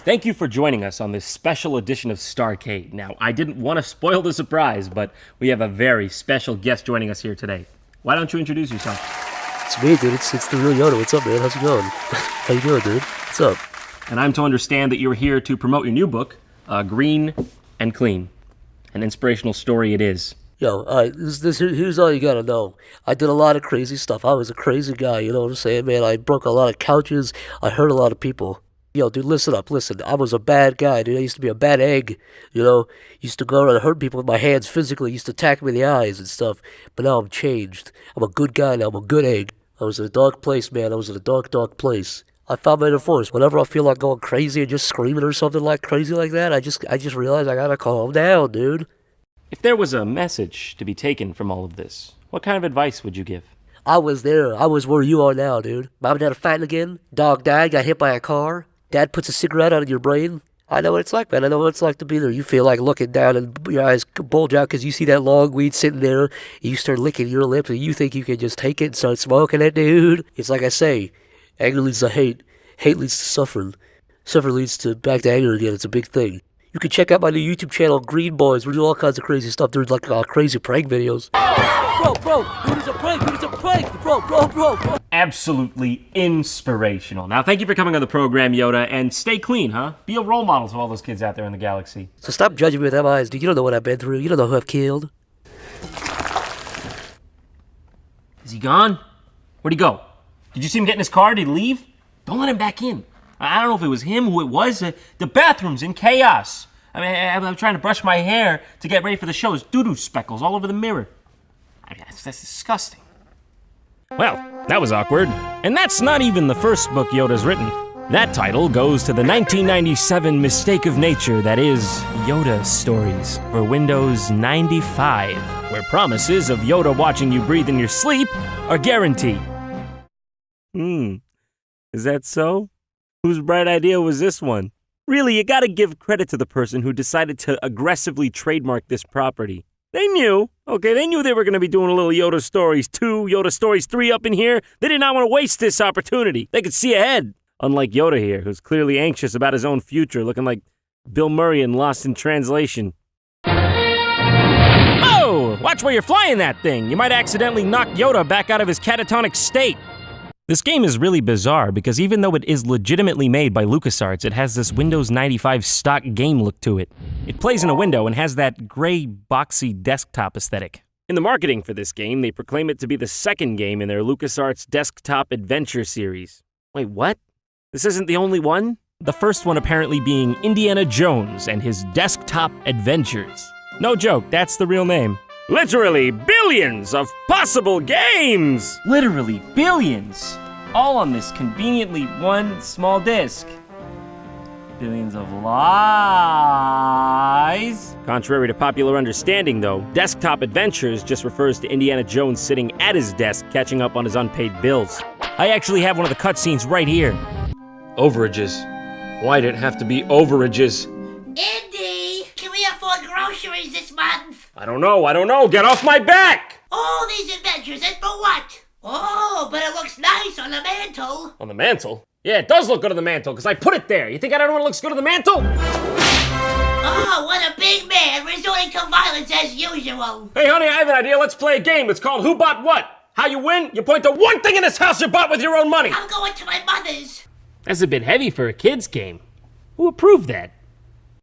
Thank you for joining us on this special edition of StarCade. Now, I didn't want to spoil the surprise, but we have a very special guest joining us here today. Why don't you introduce yourself? It's me, dude. It's the real Yoda. What's up, man? How's it going? How you doing, dude? What's up? And I'm to understand that you're here to promote your new book, Green and Clean. An inspirational story it is. Yo, alright, here's all you gotta know. I did a lot of crazy stuff. I was a crazy guy, you know what I'm saying, man? I broke a lot of couches. I hurt a lot of people. Yo, dude, listen up, listen. I was a bad guy, dude. I used to be a bad egg, you know? Used to go around and hurt people with my hands physically. Used to attack me in the eyes and stuff. But now I'm changed. I'm a good guy now. I'm a good egg. I was in a dark place, man. I was in a dark, dark place. I found my inner force. Whenever I feel like going crazy and just screaming or something like crazy like that, I just realize I gotta calm down, dude. If there was a message to be taken from all of this, what kind of advice would you give? I was there. I was where you are now, dude. Mom and Dad are fighting again. Dog died, got hit by a car. Dad puts a cigarette out of your brain. I know what it's like, man. I know what it's like to be there. You feel like looking down and your eyes bulge out because you see that long weed sitting there. And you start licking your lips and you think you can just take it and start smoking it, dude. It's like I say, anger leads to hate. Hate leads to suffering. Suffering leads to back to anger again. It's a big thing. You can check out my new YouTube channel, Green Boys. We do all kinds of crazy stuff. There's like crazy prank videos. Bro, dude, it's a prank. Dude, it's a prank. Bro. Absolutely inspirational. Now, thank you for coming on the program, Yoda, and stay clean, huh? Be a role model to all those kids out there in the galaxy. So stop judging me with them eyes, dude. You don't know what I've been through. You don't know who I've killed. Is he gone? Where'd he go? Did you see him get in his car? Did he leave? Don't let him back in. I don't know if it was him, who it was. The bathroom's in chaos. I mean, I'm trying to brush my hair to get ready for the show. There's doo-doo speckles all over the mirror. I mean, that's disgusting. Well, that was awkward. And that's not even the first book Yoda's written. That title goes to the 1997 mistake of nature that is Yoda Stories for Windows 95, where promises of Yoda watching you breathe in your sleep are guaranteed. Is that so? Whose bright idea was this one? Really, you gotta give credit to the person who decided to aggressively trademark this property. They knew, they knew they were gonna be doing a little Yoda Stories 2, Yoda Stories 3 up in here. They did not want to waste this opportunity. They could see ahead. Unlike Yoda here, who's clearly anxious about his own future, looking like Bill Murray in Lost in Translation. Oh! Watch where you're flying that thing. You might accidentally knock Yoda back out of his catatonic state. This game is really bizarre because even though it is legitimately made by LucasArts, it has this Windows 95 stock game look to it. It plays in a window and has that gray, boxy desktop aesthetic. In the marketing for this game, they proclaim it to be the second game in their LucasArts Desktop Adventure series. Wait, what? This isn't the only one? The first one apparently being Indiana Jones and his Desktop Adventures. No joke, that's the real name. Literally billions of possible games! Literally billions! All on this conveniently one small disc. Billions of lies. Contrary to popular understanding, though, Desktop Adventures just refers to Indiana Jones sitting at his desk catching up on his unpaid bills. I actually have one of the cutscenes right here. Overages. Why did it have to be overages? Indy, can we afford groceries this month? I don't know. Get off my back! All these adventures, and for what? Oh, but it looks nice on the mantle. On the mantle? Yeah, it does look good on the mantle, because I put it there. You think I don't know what looks good on the mantle? Oh, what a big man, resorting to violence as usual. Hey, honey, I have an idea. Let's play a game. It's called Who Bought What? How you win? You point to one thing in this house you bought with your own money. I'm going to my mother's. That's a bit heavy for a kid's game. Who approved that?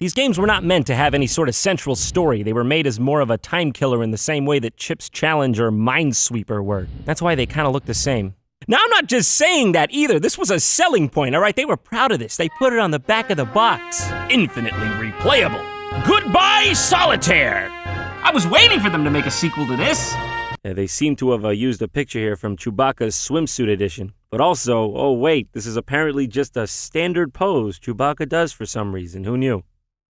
These games were not meant to have any sort of central story. They were made as more of a time killer in the same way that Chip's Challenge or Minesweeper were. That's why they kind of look the same. Now, I'm not just saying that either. This was a selling point, all right? They were proud of this. They put it on the back of the box. Infinitely replayable. Goodbye, Solitaire! I was waiting for them to make a sequel to this. Yeah, they seem to have used a picture here from Chewbacca's swimsuit edition. But also, oh wait, this is apparently just a standard pose Chewbacca does for some reason. Who knew?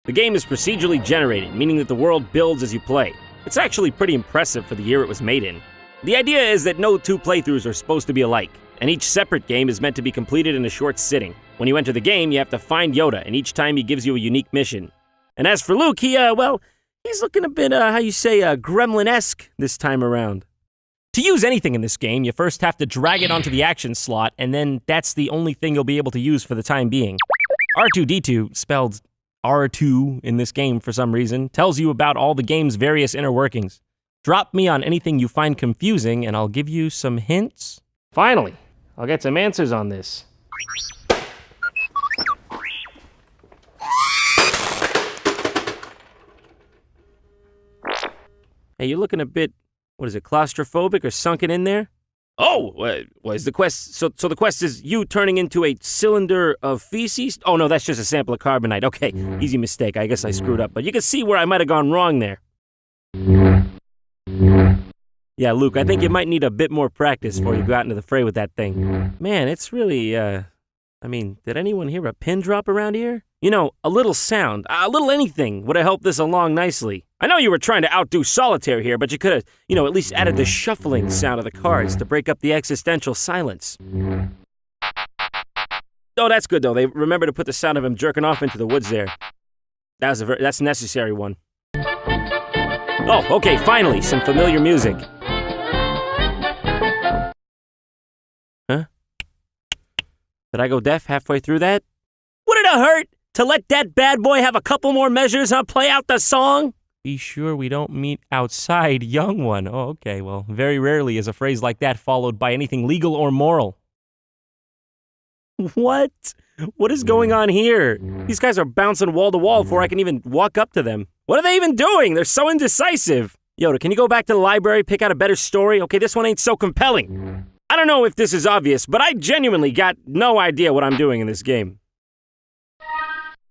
The game is procedurally generated, meaning that the world builds as you play. It's actually pretty impressive for the year it was made in. The idea is that no two playthroughs are supposed to be alike, and each separate game is meant to be completed in a short sitting. When you enter the game, you have to find Yoda, and each time he gives you a unique mission. And as for Luke, he's looking a bit, gremlin-esque this time around. To use anything in this game, you first have to drag it onto the action slot, and then that's the only thing you'll be able to use for the time being. R2-D2, spelled R2 in this game for some reason, tells you about all the game's various inner workings. Drop me on anything you find confusing, and I'll give you some hints. Finally, I'll get some answers on this. Hey, you're looking a bit, claustrophobic or sunken in there? Oh, is the quest, so the quest is you turning into a cylinder of feces? Oh no, that's just a sample of carbonite. Okay, easy mistake, I guess I screwed up, but you can see where I might have gone wrong there. Yeah, Luke, I think you might need a bit more practice before you go out into the fray with that thing. Man, it's really, did anyone hear a pin drop around here? You know, a little sound, a little anything would have helped this along nicely. I know you were trying to outdo solitaire here, but you could have, at least added the shuffling sound of the cards to break up the existential silence. Oh, that's good, though. They remember to put the sound of him jerking off into the woods there. That's a necessary one. Oh, okay, finally, some familiar music. Huh? Did I go deaf halfway through that? Would it have hurt to let that bad boy have a couple more measures and play out the song? Be sure we don't meet outside, young one. Oh, okay, well, very rarely is a phrase like that followed by anything legal or moral. What? What is going on here? These guys are bouncing wall to wall before I can even walk up to them. What are they even doing? They're so indecisive. Yoda, can you go back to the library, pick out a better story? Okay, this one ain't so compelling. I don't know if this is obvious, but I genuinely got no idea what I'm doing in this game.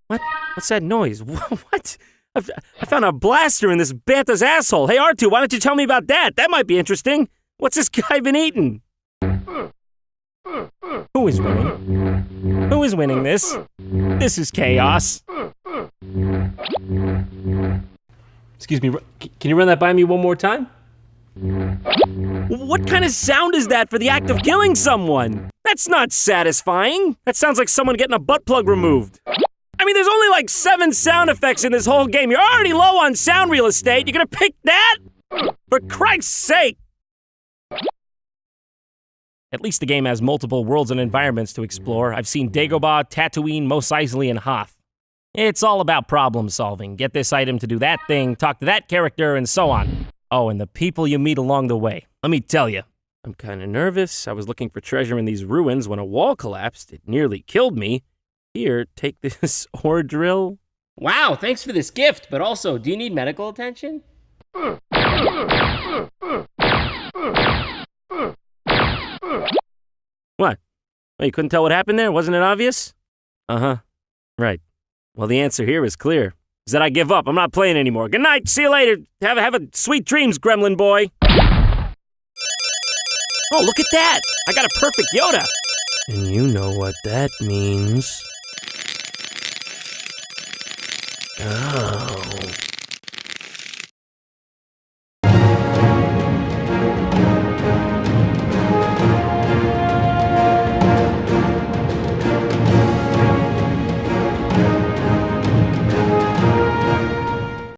What? What's that noise? What? I found a blaster in this Banta's asshole. Hey, R2, why don't you tell me about that? That might be interesting. What's this guy been eating? Who is winning? Who is winning this? This is chaos. Excuse me, can you run that by me one more time? What kind of sound is that for the act of killing someone? That's not satisfying. That sounds like someone getting a butt plug removed. I mean, there's only like 7 sound effects in this whole game. You're already low on sound real estate. You're gonna pick that? For Christ's sake! At least the game has multiple worlds and environments to explore. I've seen Dagobah, Tatooine, Mos Eisley, and Hoth. It's all about problem solving. Get this item to do that thing, talk to that character, and so on. Oh, and the people you meet along the way. Let me tell you, I'm kind of nervous. I was looking for treasure in these ruins when a wall collapsed. It nearly killed me. Here, take this ore drill. Wow, thanks for this gift, but also, do you need medical attention? What? Oh, you couldn't tell what happened there? Wasn't it obvious? Uh-huh. Right. Well, the answer here is clear. Is that I give up. I'm not playing anymore. Good night. See you later. Have a sweet dreams, gremlin boy. Oh, look at that. I got a perfect Yoda. And you know what that means. Oh.